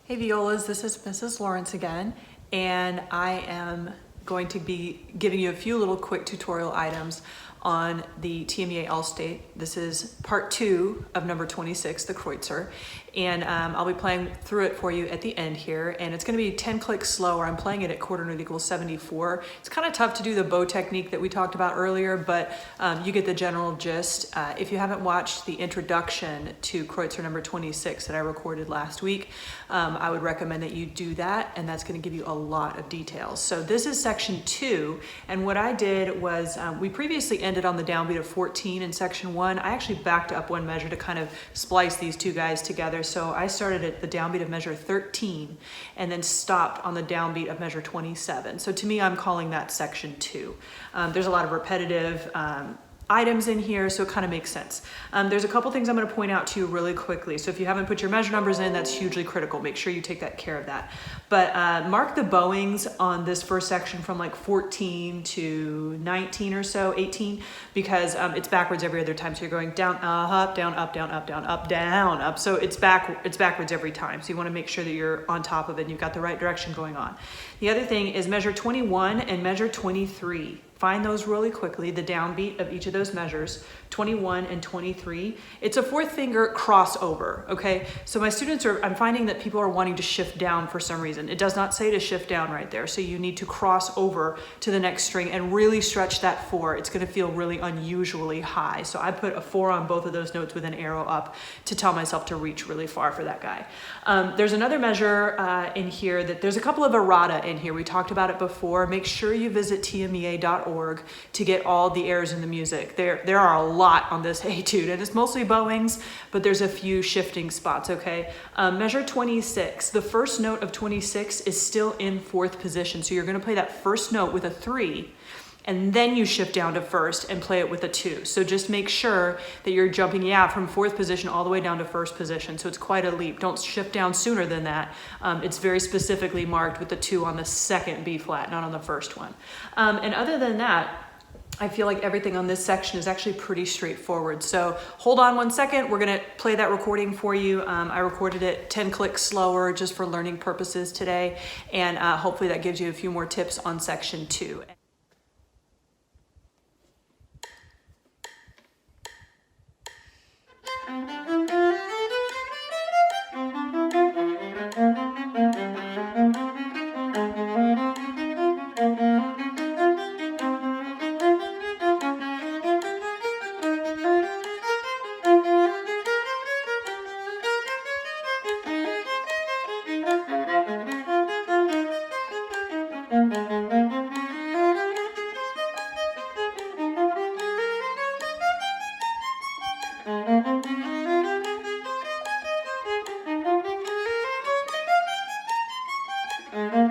Hey Violas, this is Mrs. Lawrence again, and I am going to be giving you a few little quick tutorial items on the TMEA Allstate. This is part 2 of number 26, the Kreutzer, and I'll be playing through it for you at the end here, and it's going to be 10 clicks slower. I'm playing it at quarter note equals 74. It's kind of tough to do the bow technique that we talked about earlier, but you get the general gist. If you haven't watched the introduction to Kreutzer number 26 that I recorded last week, I would recommend that you do that, and that's going to give you a lot of details. So this is section 2, and what I did was we previously ended on the downbeat of 14 in section 1. I actually backed up one measure to kind of splice these two guys together. So I started at the downbeat of measure 13 and then stopped on the downbeat of measure 27. So to me, I'm calling that section 2. There's a lot of repetitive items in here, so it kind of makes sense. There's a couple things I'm going to point out to you really quickly. So if you haven't put your measure numbers in, that's hugely critical. Make sure you take that care of that. But mark the bowings on this first section from like 14 to 19 or so, 18, because it's backwards every other time. So you're going down, up, down, up, down, up, down, up, down, up. So it's backwards every time. So you want to make sure that you're on top of it and you've got the right direction going on. The other thing is measure 21 and measure 23. Find those really quickly, the downbeat of each of those measures, 21 and 23. It's a fourth finger crossover, okay? So my students I'm finding that people are wanting to shift down for some reason. It does not say to shift down right there. So you need to cross over to the next string and really stretch that 4. It's gonna feel really unusually high. So I put a 4 on both of those notes with an arrow up to tell myself to reach really far for that guy. There's another measure in here that there's a couple of errata in here. We talked about it before. Make sure you visit TMEA.org to get all the errors in the music. There are a lot on this etude, and it's mostly bowings, but there's a few shifting spots, okay? Measure 26. The first note of 26 is still in 4th position, so you're gonna play that first note with a 3, and then you shift down to 1st and play it with a 2. So just make sure that you're jumping, from 4th position all the way down to 1st position. So it's quite a leap. Don't shift down sooner than that. It's very specifically marked with the 2 on the 2nd B flat, not on the 1st one. And other than that, I feel like everything on this section is actually pretty straightforward. So hold on 1 second. We're gonna play that recording for you. I recorded it 10 clicks slower just for learning purposes today. And hopefully that gives you a few more tips on section 2. Mm-hmm.